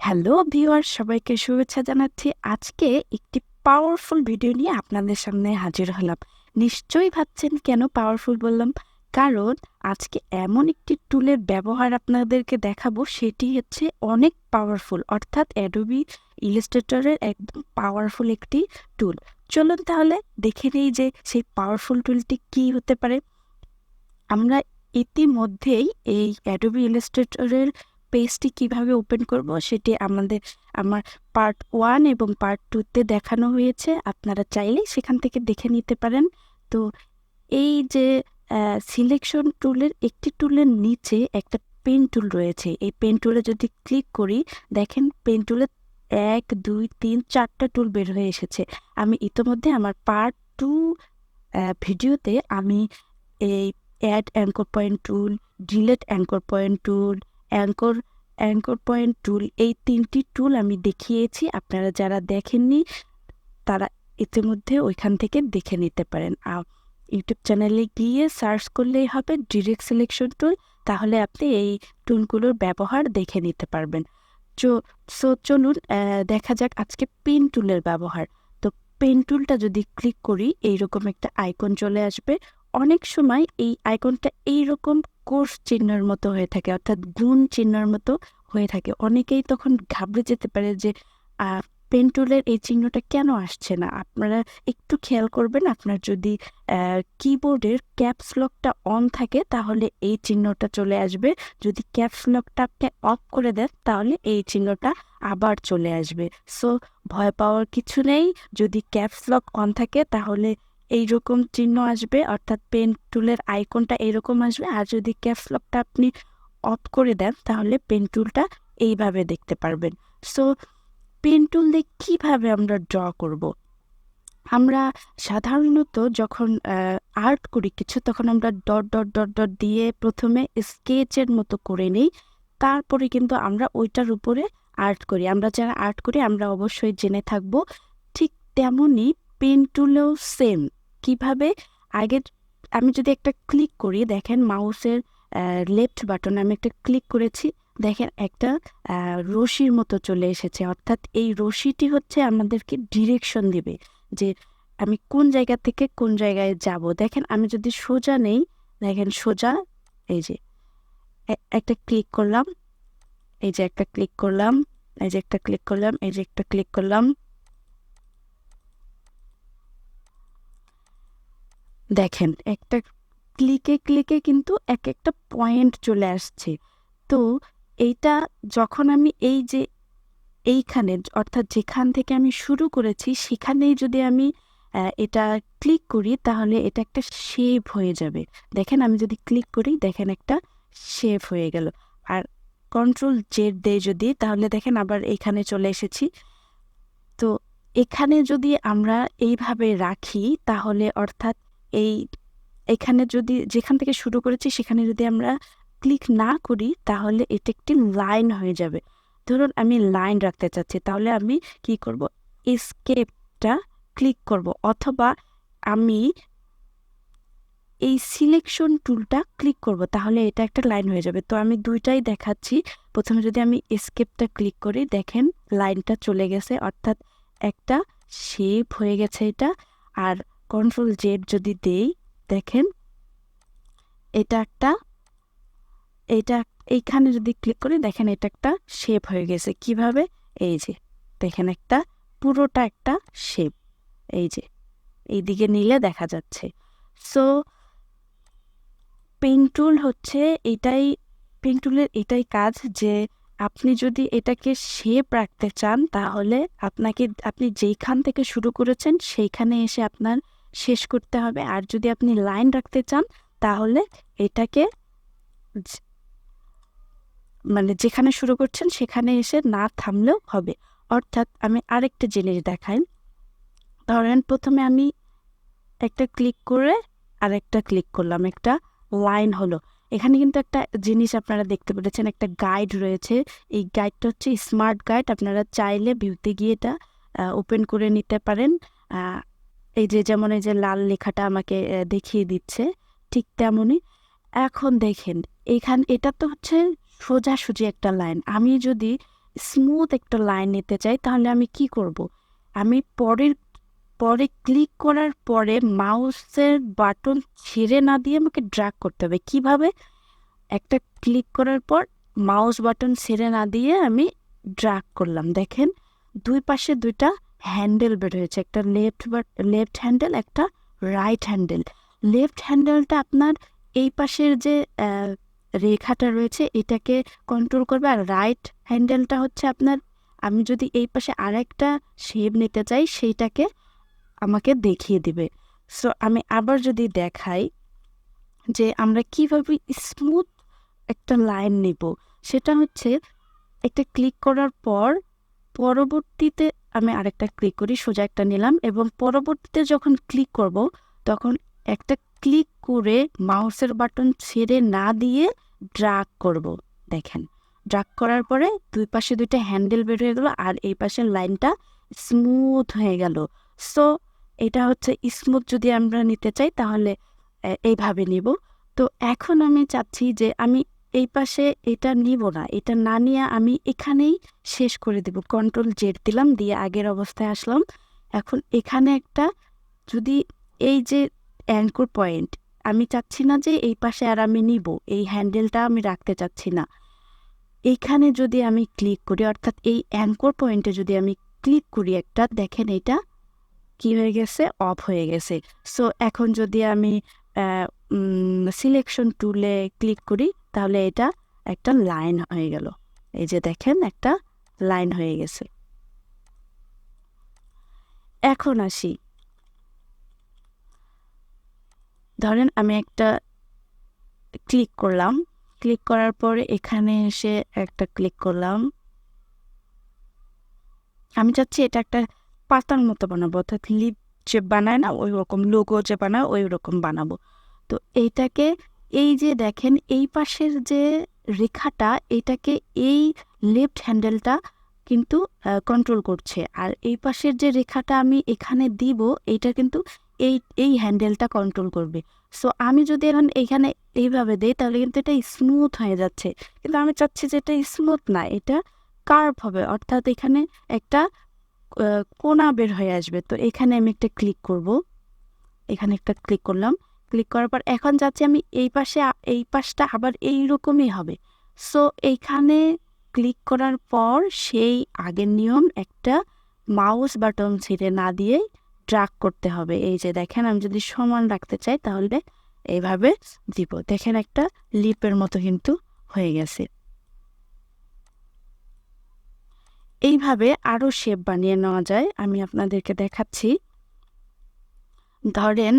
Hello viewer, সবাইকে শুভেচ্ছা জানাচ্ছি। আজকে একটি পাওয়ারফুল ভিডিও নিয়ে আপনাদের সামনে হাজির হলাম। নিশ্চয়ই ভাবছেন কেন পাওয়ারফুল বললাম? কারণ আজকে এমন একটি টুলের ব্যবহার আপনাদেরকে দেখাবো, সেটি হচ্ছে অনেক পাওয়ারফুল, অর্থাৎ অ্যাডোবি ইলাস্ট্রেটরের একদম পাওয়ারফুল একটি টুল। চলুন তাহলে দেখে নেই যে সেই পাওয়ারফুল টুলটি কী হতে পারে। আমরা ইতিমধ্যেই এই অ্যাডোবি ইলাস্ট্রেটরের পেজটি কিভাবে ওপেন করব সেটি আমার পার্ট 1 এবং পার্ট 2 তে দেখানো হয়েছে। আপনারা চাইলেই সেখান থেকে দেখে নিতে পারেন। তো এই যে সিলেকশন টুলের একটি টুলের নিচে একটা পেন টুল রয়েছে। এই পেন টুলে যদি ক্লিক করি, দেখেন পেন টুলে 1 2 3 4টা টুল বের হয়ে এসেছে। আমি ইতোমধ্যে আমার পার্ট 2 ভিডিওতে আমি এই add anchor point tool, delete anchor point tool, anchor anchor point tool, এই 3টি টুল আমি দেখিয়েছি। আপনারা যারা দেখেননি তারা ইতিমধ্যে ওইখান থেকে দেখে নিতে পারেন। ইউটিউব চ্যানেলে গিয়ে সার্চ করলেই হবে ডিরেক্ট সিলেকশন টুল, তাহলে আপনি এই টুলগুলোর ব্যবহার দেখে নিতে পারবেন। চলুন দেখা যাক আজকে পেন টুলের ব্যবহার। তো পেন টুলটা যদি ক্লিক করি, এইরকম একটা আইকন চলে আসবে। অনেক সময় এই আইকনটা এইরকম কোর্স চিহ্নের মতো হয়ে থাকে, অর্থাৎ গুণ চিহ্নের মতো হয়ে থাকে। অনেকেই তখন ঘাবড়ে যেতে পারে যে পেন টুলের এই চিহ্নটা কেন আসছে না। আপনারা একটু খেয়াল করবেন, আপনার যদি কিবোর্ডের ক্যাপস লকটা অন থাকে তাহলে এই চিহ্নটা চলে আসবে। যদি ক্যাপস লকটা আপনি অফ করে দেন তাহলে এই চিহ্নটা আবার চলে আসবে। সো ভয় পাওয়ার কিছু নেই। যদি ক্যাপস লক অন থাকে তাহলে এইরকম চিহ্ন আসবে, অর্থাৎ পেন টুলের আইকনটা এরকম আসবে। আর যদি ক্যাপস লকটা আপনি অফ করে দেন তাহলে পেন টুলটা এইভাবে দেখতে পারবেন। সো পেন টুল দিয়ে কীভাবে আমরা ড্র করব? আমরা সাধারণত যখন আর্ট করি কিছু, তখন আমরা ডট ডট ডট ডট দিয়ে প্রথমে স্কেচের মতো করে নিই, তারপরে কিন্তু আমরা ওইটার উপরে আর্ট করি। আমরা যারা আর্ট করি আমরা অবশ্যই জেনে থাকবো। ঠিক তেমনই পেন টুলেও সেম। কিভাবে? আগে আমি যদি একটা ক্লিক করি, দেখেন মাউসের লেফট বাটনে আমি একটা ক্লিক করেছি, দেখেন একটা রশির মতো চলে এসেছে। অর্থাৎ এই রশিটি হচ্ছে আমাদেরকে ডিরেকশন দিবে যে আমি কোন জায়গা থেকে কোন জায়গায় যাব। দেখেন আমি যদি সোজা নেই, দেখেন সোজা, এই যে একটা ক্লিক করলাম, এই যে একটা ক্লিক করলাম, এই যে একটা ক্লিক করলাম, এই যে একটা ক্লিক করলাম, দেখেন একটা ক্লিকে ক্লিকে কিন্তু এক একটা পয়েন্ট চলে আসছে। তো এইটা যখন আমি এই যে এইখানে, অর্থাৎ যেখান থেকে আমি শুরু করেছি সেখানেই যদি আমি এটা ক্লিক করি তাহলে এটা একটা শেপ হয়ে যাবে। দেখেন আমি যদি ক্লিক করি, দেখেন একটা শেপ হয়ে গেল। আর কন্ট্রোল জেড দেই যদি, তাহলে দেখেন আবার এইখানে চলে এসেছি। তো এখানে যদি আমরা এইভাবে রাখি তাহলে, অর্থাৎ এখানে যদি যেখান থেকে শুরু করেছি সেখানে যদি আমরা ক্লিক না করি তাহলে এটা একটি লাইন হয়ে যাবে। ধরুন আমি লাইন রাখতে চাচ্ছি, তাহলে আমি কি করব? এস্কেপটা ক্লিক করব, অথবা আমি এই সিলেকশন টুলটা ক্লিক করব, তাহলে এটা একটা লাইন হয়ে যাবে। তো আমি দুইটাই দেখাচ্ছি। প্রথমে যদি আমি এস্কেপটা ক্লিক করি, দেখেন লাইনটা চলে গেছে, অর্থাৎ একটা শেপ হয়ে গেছে এটা। আর কন্ট্রোল জেড যদি দেই, দেখেন এটা এইখানে যদি ক্লিক করি, দেখেন এটা একটা শেপ হয়ে গেছে। কিভাবে? এই যে দেখেন একটা পুরোটা একটা শেপ, এই যে এইদিকে নিলে দেখা যাচ্ছে। সো পেন টুল হচ্ছে এটাই, পেন টুলের এটাই কাজ যে আপনি যদি এটাকে শেপ রাখতে চান তাহলে আপনি যেইখান থেকে শুরু করেছেন সেইখানে এসে আপনার শেষ করতে হবে। আর যদি আপনি লাইন রাখতে চান তাহলে এটাকে মানে যেখানে শুরু করছেন সেখানে এসে না থামলেও হবে। অর্থাৎ আমি আরেকটা জিনিস দেখাই। ধরেন প্রথমে আমি একটা ক্লিক করে আরেকটা ক্লিক করলাম, একটা লাইন হলো। এখানে কিন্তু একটা জিনিস আপনারা দেখতে পেরেছেন, একটা গাইড রয়েছে। এই গাইডটা হচ্ছে স্মার্ট গাইড। আপনারা চাইলে ভিউতে গিয়ে এটা ওপেন করে নিতে পারেন। এই যে যেমন এই যে লাল লেখাটা আমাকে দেখিয়ে দিচ্ছে, ঠিক তেমনই। এখন দেখেন এটা তো হচ্ছে সোজাসুজি একটা লাইন। আমি যদি স্মুথ একটা লাইন নিতে চাই, তাহলে আমি কি করব? আমি পরে ক্লিক করার পরে মাউসের বাটন ছেড়ে না দিয়ে আমাকে ড্র্যাগ করতে হবে। কিভাবে? একটা ক্লিক করার পর মাউস বাটন ছেড়ে না দিয়ে আমি ড্র্যাগ করলাম। দেখেন 2 পাশে 2 টা হ্যান্ডেল বের হয়েছে। একটা লেফট হ্যান্ডেল, একটা রাইট হ্যান্ডেল। লেফট হ্যান্ডেলটা আপনার এই পাশের যে রেখাটা রয়েছে এটাকে কন্ট্রোল করবে, আর রাইট হ্যান্ডেলটা হচ্ছে আপনার, আমি যদি এই পাশে আরেকটা শেপ নিতে চাই সেইটাকে আমাকে দেখিয়ে দিবে। সো আমি আবার যদি দেখাই যে আমরা কিভাবে স্মুথ একটা লাইন নিব, সেটা হচ্ছে একটা ক্লিক করার পর পরবর্তীতে আমি আরেকটা ক্লিক করি, সোজা একটা নিলাম, এবং পরবর্তীতে যখন ক্লিক করব তখন একটা ক্লিক করে মাউসের বাটন ছেড়ে না দিয়ে ড্র্যাগ করব। দেখেন ড্র্যাগ করার পরে 2 পাশে 2 টা হ্যান্ডেল বের হয়ে গেল, আর এই পাশের লাইনটা স্মুথ হয়ে গেল। সো এটা হচ্ছে স্মুথ যদি আমরা নিতে চাই তাহলে এইভাবে নিব। তো এখন আমি চাচ্ছি যে আমি এই পাশে এটা নিব না, এটা না নিয়ে আমি এখানেই শেষ করে দেব। কন্ট্রোল জেড দিলাম, দিয়ে আগের অবস্থায় আসলাম। এখন এখানে একটা, যদি এই যে অ্যাঙ্কর পয়েন্ট, আমি চাচ্ছি না যে এই পাশে আর আমি নিব, এই হ্যান্ডেলটা আমি রাখতে চাচ্ছি না। এইখানে যদি আমি ক্লিক করি, অর্থাৎ এই অ্যাঙ্কর পয়েন্টে যদি আমি ক্লিক করি একটা, দেখেন এটা কি হয়ে গেছে, অফ হয়ে গেছে। সো এখন যদি আমি সিলেকশন টুলে ক্লিক করি তাহলে এটা একটা লাইন হয়ে গেল। এই যে দেখেন একটা লাইন হয়ে গেছে। এখন আসি, ধরেন আমি একটা ক্লিক করলাম, ক্লিক করার পরে এখানে এসে একটা ক্লিক করলাম, আমি চাচ্ছি এটা একটা পাতার মতো বানাবো, অর্থাৎ লিপ যে বানায় না ওই রকম, লোগো যে বানায় ওই রকম বানাবো। তো এইটাকে, এই যে দেখেন এই পাশের যে রেখাটা, এটাকে এই লেফট হ্যান্ডেলটা কিন্তু কন্ট্রোল করছে, আর এই পাশের যে রেখাটা আমি এখানে দিব এটা কিন্তু এই এই হ্যান্ডেলটা কন্ট্রোল করবে। সো আমি যদি এখন এখানে এইভাবে দিই তাহলে কিন্তু এটা স্মুথ হয়ে যাচ্ছে, কিন্তু আমি চাচ্ছি যে এটা স্মুথ না, এটা কার্ভ হবে, অর্থাৎ এখানে একটা কোণা বের হয়ে আসবে। তো এখানে আমি একটা ক্লিক করব, এখানে একটা ক্লিক করলাম, ক্লিক করার পর এখন যাচ্ছি আমি এই পাশে, এই পাশটা আবার এই রকমই হবে। সো এইখানে ক্লিক করার পর সেই আগের নিয়ম, একটা মাউস বাটন ছেড়ে না দিয়ে ড্র্যাগ করতে হবে। এই যে দেখেন আমি যদি সমান রাখতে চাই তাহলে এইভাবে দিব, দেখেন একটা লিপের মতো কিন্তু হয়ে গেছে। এইভাবে আরও শেপ বানিয়ে নেওয়া যায়, আমি আপনাদেরকে দেখাচ্ছি। ধরেন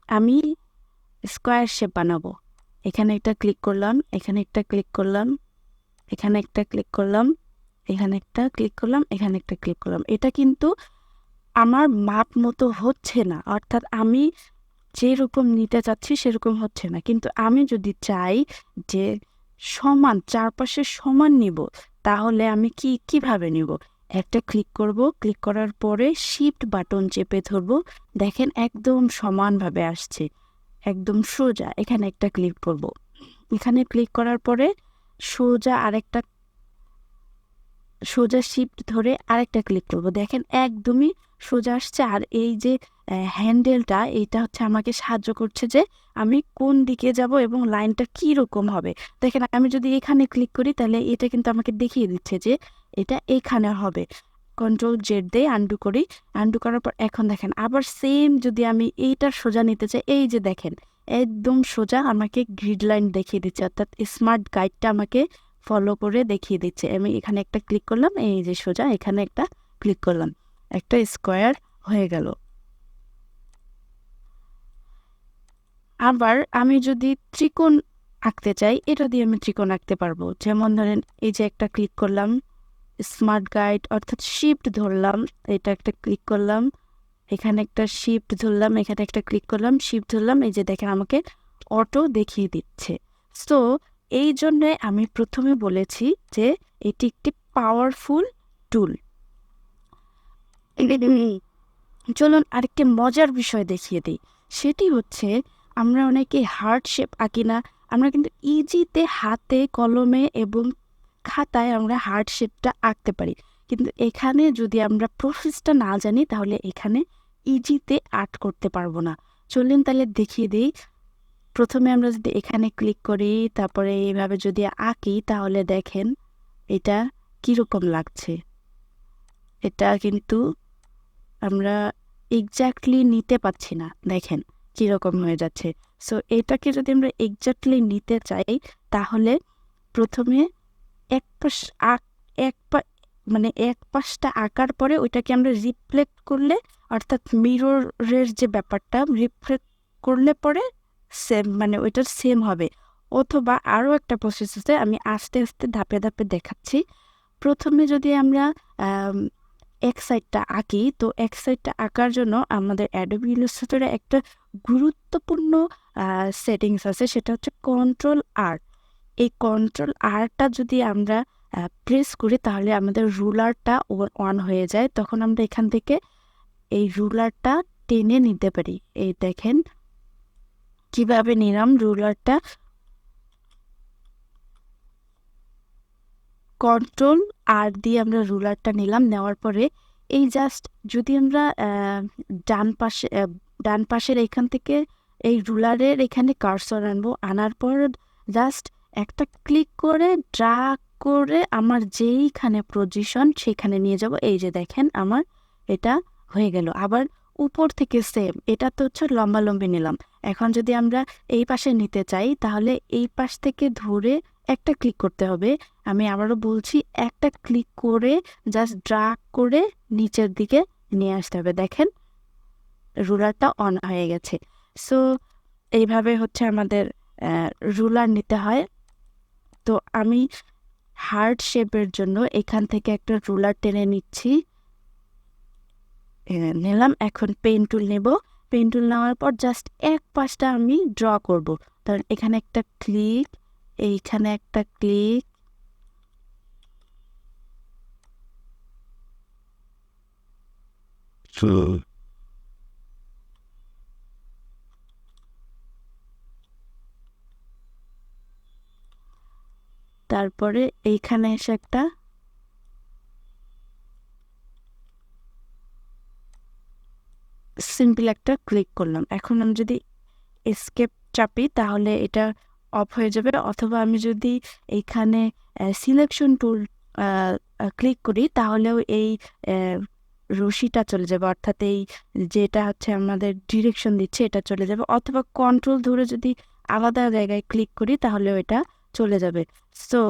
আমি স্কোয়ার শেপ বানাবো, এখানে একটা ক্লিক করলাম, এখানে একটা ক্লিক করলাম, এখানে একটা ক্লিক করলাম, এখানে একটা ক্লিক করলাম, এখানে একটা ক্লিক করলাম। এটা কিন্তু আমার মাপ মতো হচ্ছে না, অর্থাৎ আমি যেরকম নিতে চাচ্ছি সেরকম হচ্ছে না। কিন্তু আমি যদি চাই যে সমান, চারপাশে সমান নিব, তাহলে আমি কিভাবে নিব? একটা ক্লিক করব, ক্লিক করার পরে শিফট বাটন চেপে ধরবো, দেখেন একদম সমানভাবে আসছে, একদম সোজা। এখানে একটা ক্লিক করব, এখানে ক্লিক করার পরে সোজা আরেকটা, সোজা শিফট ধরে আরেকটা ক্লিক করব, দেখেন একদমই সোজা আসছে। আর এই যে হ্যান্ডেলটা, এটা হচ্ছে আমাকে সাহায্য করছে যে আমি কোন দিকে যাব এবং লাইনটা কি রকম হবে। দেখেন আমি যদি এখানে ক্লিক করি তাহলে এটা কিন্তু আমাকে দেখিয়ে দিচ্ছে যে এটা এখানে হবে। কন্ট্রোল জেড দিয়ে আন্ডু করি, আন্ডু করার পর এখন দেখেন আবার সেম, যদি আমি এইটা সোজা নিতে চাই, এই যে দেখেন একদম সোজা আমাকে গ্রিড লাইন দেখিয়ে দিচ্ছে, অর্থাৎ স্মার্ট গাইডটা আমাকে ফলো করে দেখিয়ে দিচ্ছে। আমি এখানে একটা ক্লিক করলাম, এই যে সোজা, এখানে একটা ক্লিক করলাম, একটা স্কোয়ার হয়ে গেল। আবার আমি যদি ত্রিকোণ আঁকতে চাই, এটা দিয়ে আমি ত্রিকোণ আঁকতে পারবো। যেমন ধরেন এই যে একটা ক্লিক করলাম, স্মার্ট গাইড অর্থাৎ শিফট ধরলাম, এটা একটা ক্লিক করলাম, এখানে একটা শিফট ধরলাম, এখানে একটা ক্লিক করলাম, শিফট ধরলাম, এই যে দেখেন আমাকে অটো দেখিয়ে দিচ্ছে। সো এই জন্যে আমি প্রথমে বলেছি যে এটি একটি পাওয়ারফুল টুল। চলুন আরেকটি মজার বিষয় দেখিয়ে দিই, সেটি হচ্ছে আমরা অনেকে হার্ট শেপ আঁকি না, আমরা কিন্তু ইজিতে হাতে কলমে এবং খাতায় আমরা হার্ট শেপটা আঁকতে পারি, কিন্তু এখানে যদি আমরা প্রসেসটা না জানি তাহলে এখানে ইজিতে আর্ট করতে পারবো না। চলুন তাহলে দেখিয়ে দিই। প্রথমে আমরা যদি এখানে ক্লিক করি, তারপরে এইভাবে যদি আঁকি, তাহলে দেখেন এটা কীরকম লাগছে। এটা কিন্তু আমরা এক্স্যাক্টলি নিতে পারছি না, দেখেন কীরকম হয়ে যাচ্ছে। সো এটাকে যদি আমরা এক্স্যাক্টলি নিতে চাই তাহলে প্রথমে এক পাশ এক পাশটা আঁকার পরে ওইটাকে আমরা রিফ্লেক্ট করলে, অর্থাৎ মিররের যে ব্যাপারটা রিফ্লেক্ট করলে পরে সেম ওইটার সেম হবে। অথবা আরও একটা প্রসেস আছে, আমি আস্তে আস্তে ধাপে ধাপে দেখাচ্ছি। প্রথমে যদি আমরা এক সাইডটা আঁকি, তো এক সাইডটা আঁকার জন্য আমাদের অ্যাডোবি ইলাস্ট্রেটরে একটা গুরুত্বপূর্ণ সেটিংস আছে, সেটা হচ্ছে কন্ট্রোল আর। এই কন্ট্রোল আরটা যদি আমরা প্রেস করি তাহলে আমাদের রুলারটা অন হয়ে যায়। তখন আমরা এখান থেকে এই রুলারটা টেনে নিতে পারি। এই দেখেন কিভাবে নিলাম রুলারটা। কন্ট্রোল আর দিয়ে আমরা রুলারটা নিলাম, নেওয়ার পরে এই জাস্ট যদি আমরা ডান পাশের এখান থেকে এই রুলারের এখানে কার্সর আনবো, আনার পর জাস্ট একটা ক্লিক করে ড্র্যাগ করে আমার যেইখানে পজিশন সেখানে নিয়ে যাব। এই যে দেখেন আমার এটা হয়ে গেল। আবার উপর থেকে সেম, এটা তো হচ্ছে লম্বালম্বি নিলাম। এখন যদি আমরা এই পাশে নিতে চাই তাহলে এই পাশ থেকে ধরে একটা ক্লিক করতে হবে। আমি আবারও বলছি, একটা ক্লিক করে জাস্ট ড্র্যাগ করে নিচের দিকে নিয়ে আসতে হবে। দেখেন রুলারটা অন হয়ে গেছে। সো এইভাবে হচ্ছে আমাদের রুলার নিতে হয়। তো আমি হার্ট শেপের জন্য এখান থেকে একটা রুলার টেনে নিচ্ছি, নিলাম। এখন পেন টুল নেব। পেন টুল নেওয়ার পর জাস্ট এক পাশটা আমি ড্র করব। তাহলে এখানে একটা ক্লিক, এইখানে একটা ক্লিক, তারপরে এইখানে এসে একটা সিম্পল একটা ক্লিক করলাম। এখন আমি যদি এসকেপ চাপি তাহলে এটা অফ হয়ে যাবে, অথবা আমি যদি এইখানে সিলেকশন টুল ক্লিক করি তাহলেও এই রশিটা চলে যাবে, অর্থাৎ এই যেটা হচ্ছে আমাদের ডিরেকশন দিচ্ছে এটা চলে যাবে। অথবা কন্ট্রোল ধরে যদি আলাদা জায়গায় ক্লিক করি তাহলেও এটা চলে যাবে। সো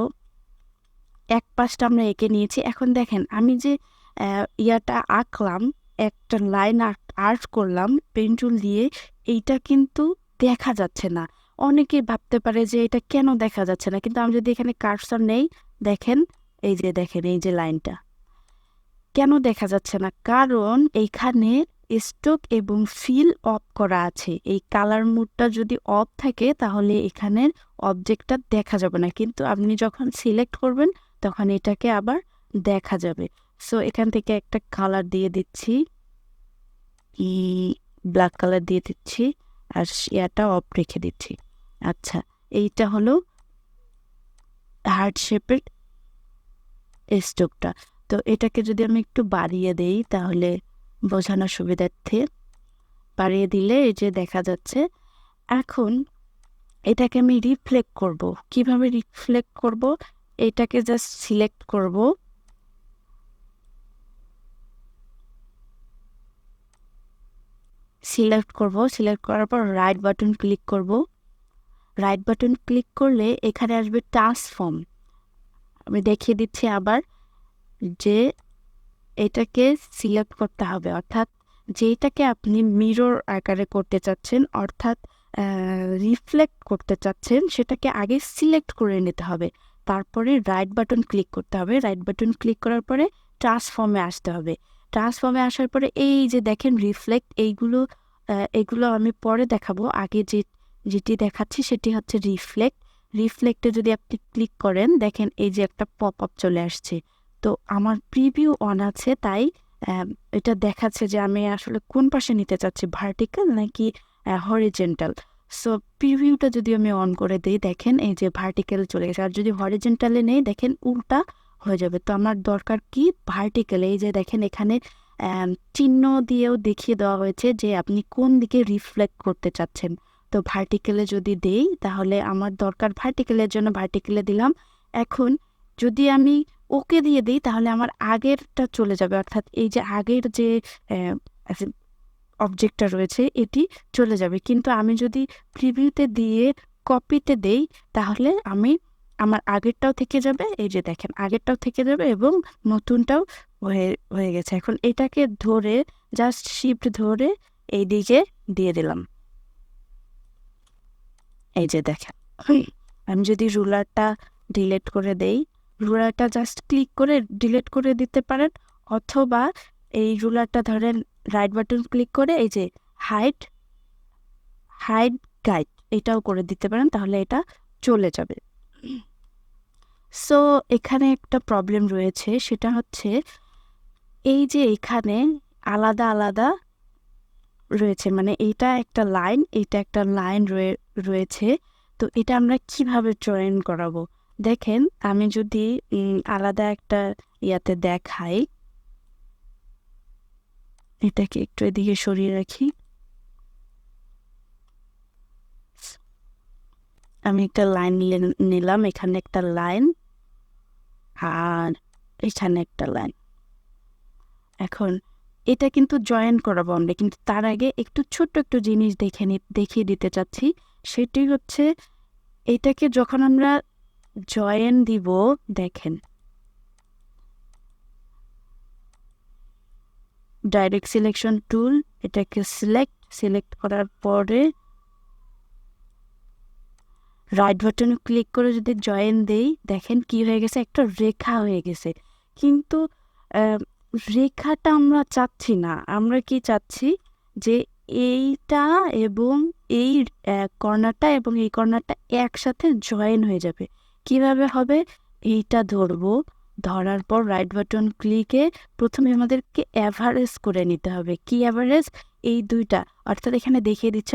এক পাশটা আমরা এঁকে নিয়েছি। এখন দেখেন আমি যে ইয়াটা আঁকলাম, একটা লাইন আর্ট করলাম পেন টুল দিয়ে, এইটা কিন্তু দেখা যাচ্ছে না। অনেকে ভাবতে পারে যে এটা কেন দেখা যাচ্ছে না, কিন্তু আমি যদি এখানে কার্সর নেই, দেখেন এই যে লাইনটা কেন দেখা যাচ্ছে না, কারণ এইখানে স্ট্রোক এবং ফিল অফ করা আছে। এই কালার মুডটা যদি অফ থাকে তাহলে এখানের অবজেক্টটা দেখা যাবে না, কিন্তু আপনি যখন সিলেক্ট করবেন তখন এটাকে আবার দেখা যাবে। সো এখান থেকে একটা কালার দিয়ে দিচ্ছি, ব্ল্যাক কালার দিয়ে দিচ্ছি, আর ইয়াটা অফ রেখে দিচ্ছি। আচ্ছা, এইটা হলো হার্ট শেপের স্ট্রোকটা। তো এটাকে যদি আমি একটু বাড়িয়ে দেই তাহলে বোঝানোর সুবিধার্থে বাড়িয়ে দিলে এই যে দেখা যাচ্ছে। এখন এটাকে আমি রিফ্লেক্ট করব। কিভাবে রিফ্লেক্ট করব? এটাকে জাস্ট সিলেক্ট করব, সিলেক্ট করার পর রাইট বাটন ক্লিক করব। রাইট বাটন ক্লিক করলে এখানে আসবে ট্রান্সফর্ম। আমি দেখিয়ে দিচ্ছি আবার যে এটাকে সিলেক্ট করতে হবে, অর্থাৎ যেটাকে আপনি মিরর আকারে করতে চাচ্ছেন, অর্থাৎ রিফ্লেক্ট করতে চাচ্ছেন, সেটাকে আগে সিলেক্ট করে নিতে হবে। তারপরে রাইট বাটন ক্লিক করতে হবে। রাইট বাটন ক্লিক করার পরে ট্রান্সফর্মে আসতে হবে। ট্রান্সফর্মে আসার পরে এই যে দেখেন রিফ্লেক্ট, এগুলো আমি পরে দেখাবো। আগে যেটি দেখাচ্ছি সেটি হচ্ছে রিফ্লেক্ট। রিফ্লেক্টে যদি আপনি ক্লিক করেন, দেখেন এই যে একটা পপ আপ চলে আসছে। তো আমার প্রিভিউ অন আছে, তাই এটা দেখাচ্ছে যে আমি আসলে কোন পাশে নিতে চাচ্ছি, ভার্টিক্যাল নাকি হরিজেন্টাল। সো প্রিভিউটা যদি আমি অন করে দিই, দেখেন এই যে ভার্টিক্যাল চলে গেছে। আর যদি হরিজন্টালে নেই, দেখেন উল্টা হয়ে যাবে। তো আমার দরকার কি ভার্টিক্যাল। এই যে দেখেন এখানে চিহ্ন দিয়েও দেখিয়ে দেওয়া হয়েছে যে আপনি কোন দিকে রিফ্লেক্ট করতে চাচ্ছেন। তো ভার্টিক্যালে যদি দেই তাহলে আমার দরকার ভার্টিক্যালের জন্য ভার্টিক্যালে দিলাম। এখন যদি আমি ওকে দিয়ে দিই তাহলে আমার আগেরটা চলে যাবে, অর্থাৎ এই যে আগের যে অবজেক্টটা রয়েছে এটি চলে যাবে। কিন্তু আমি যদি প্রিভিউতে দিয়ে কপিতে দেই তাহলে আমার আগেরটাও থেকে যাবে, এই যে দেখেন আগেরটাও থেকে যাবে এবং নতুনটাও হয়ে গেছে। এখন এটাকে ধরে জাস্ট শিফট ধরে এই দিকে দিয়ে দিলাম, এই যে দেখেন। আমি যদি রুলারটা ডিলিট করে দেই, রুলারটা জাস্ট ক্লিক করে ডিলিট করে দিতে পারেন, অথবা এই রুলারটা ধরেন রাইট বাটন ক্লিক করে এই যে হাইড গাইড এটাও করে দিতে পারেন, তাহলে এটা চলে যাবে। সো এখানে একটা প্রবলেম রয়েছে, সেটা হচ্ছে এই যে এখানে আলাদা আলাদা রয়েছে, মানে এটা একটা লাইন, এটা একটা লাইন রয়েছে। তো এটা আমরা কিভাবে চয়ন করাবো? দেখেন আমি যদি আলাদা একটা ইয়াতে দেখাই, এটাকে একটু এদিকে সরিয়ে রাখি। আমি একটা লাইন নিলাম, এখানে একটা লাইন আর এখানে একটা লাইন। এখন এটা কিন্তু জয়েন করাবো আমরা, কিন্তু তার আগে একটু ছোট্ট একটু জিনিস দেখিয়ে দিতে চাচ্ছি। সেটি হচ্ছে এটাকে যখন আমরা জয়েন দিব, দেখেন ডাইরেক্ট সিলেকশন টুল, এটাকে সিলেক্ট করার পরে রাইট বাটনে ক্লিক করে যদি জয়েন দেই, দেখেন কি হয়ে গেছে, একটা রেখা হয়ে গেছে। কিন্তু রেখাটা আমরা চাচ্ছি না, আমরা কি চাচ্ছি যে এইটা এবং এই কর্নারটা এবং এই কর্নারটা একসাথে জয়েন হয়ে যাবে। কিভাবে হবে? এইটা ধরবো, ধরার পর রাইট বাটন ক্লিকে প্রথমে আমাদেরকে অ্যাভারেজ করে নিতে হবে। কি অ্যাভারেজ? এই দুইটা, অর্থাৎ এখানে দেখিয়ে দিচ্ছে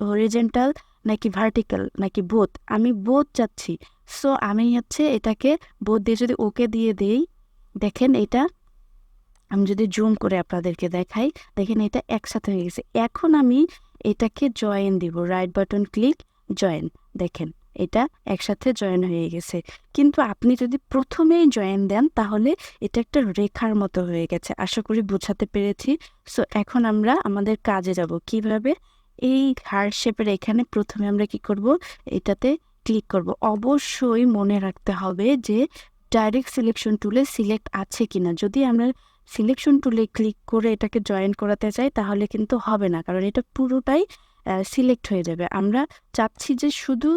হরিজেন্টাল নাকি ভার্টিক্যাল নাকি বোথ। আমি বোথ চাচ্ছি, সো আমি হচ্ছে এটাকে বোথ দিয়ে যদি ওকে দিয়ে দেই, দেখেন এটা আমি যদি জুম করে আপনাদেরকে দেখাই, দেখেন এটা একসাথে হয়ে গেছে। এখন আমি এটাকে জয়েন দিব, রাইট বাটন ক্লিক জয়েন, দেখেন এটা একসাথে জয়েন হয়ে গেছে। কিন্তু আপনি যদি প্রথমেই জয়েন দেন তাহলে এটা একটা রেখার মতো হয়ে গেছে। আশা করি বোঝাতে পেরেছি। সো এখন আমরা আমাদের কাজে যাব। কিভাবে? এই হার্ট শেপের এখানে প্রথমে আমরা কি করব, এটাতে ক্লিক করব। অবশ্যই মনে রাখতে হবে যে ডাইরেক্ট সিলেকশন টুলে সিলেক্ট আছে কিনা। যদি আমরা সিলেকশন টুলে ক্লিক করে এটাকে জয়েন করাতে চাই তাহলে কিন্তু হবে না, কারণ এটা পুরোটাই সিলেক্ট হয়ে যাবে। আমরা চাচ্ছি যে শুধু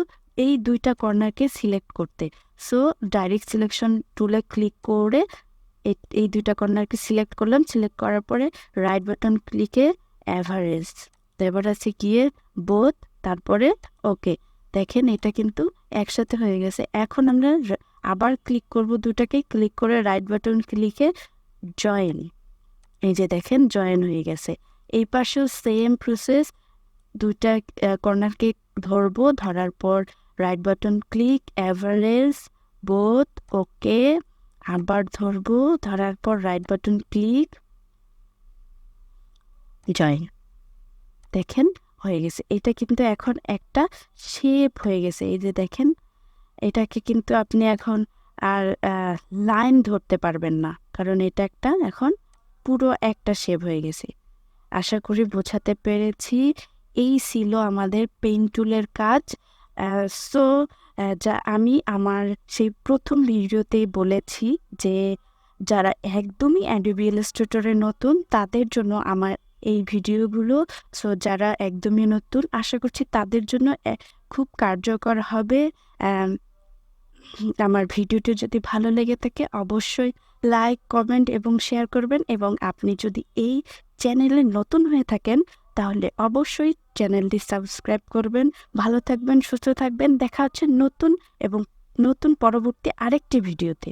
এই দুইটা কর্নারকে সিলেক্ট করতে। সো ডাইরেক্ট সিলেকশন টুলে ক্লিক করে এই দুইটা কর্নারকে সিলেক্ট করলাম। সিলেক্ট করার পরে রাইট বাটন ক্লিকে অ্যাভারেজ, এবার আছে গিয়ে বোথ, তারপরে ওকে। দেখেন এটা কিন্তু একসাথে হয়ে গেছে। এখন আমরা আবার ক্লিক করব, দুটাকে ক্লিক করে রাইট বাটন ক্লিকে জয়েন, এই যে দেখেন জয়েন হয়ে গেছে। এই পাশেও সেম প্রসেস, দুইটা কর্নারকে ধরবো, ধরার পর right button click average both okay, আবার ধরবো, ধরার পর রাইট বাটন ক্লিক জয়েন, দেখেন হয়ে গেছে। এটা কিন্তু এখন একটা শেপ হয়ে গেছে। এই যে দেখেন এটাকে কিন্তু আপনি এখন আর লাইন ধরতে পারবেন না, কারণ এটা একটা এখন পুরো একটা শেপ হয়ে গেছে। আশা করি বোঝাতে পেরেছি। এই ছিল আমাদের পেইন টুলের কাজ। সো যা আমি আমার সেই প্রথম ভিডিওতেই বলেছি যে যারা একদমই অ্যাডোবি ইলাস্ট্রেটরে নতুন তাদের জন্য আমার এই ভিডিওগুলো। সো যারা একদমই নতুন আশা করছি তাদের জন্য খুব কার্যকর হবে। আমার ভিডিওটি যদি ভালো লেগে থাকে অবশ্যই লাইক, কমেন্ট এবং শেয়ার করবেন। এবং আপনি যদি এই চ্যানেলে নতুন হয়ে থাকেন তাহলে অবশ্যই চ্যানেলটি সাবস্ক্রাইব করবেন। ভালো থাকবেন, সুস্থ থাকবেন। দেখা হচ্ছে নতুন পরবর্তী আরেকটি ভিডিওতে।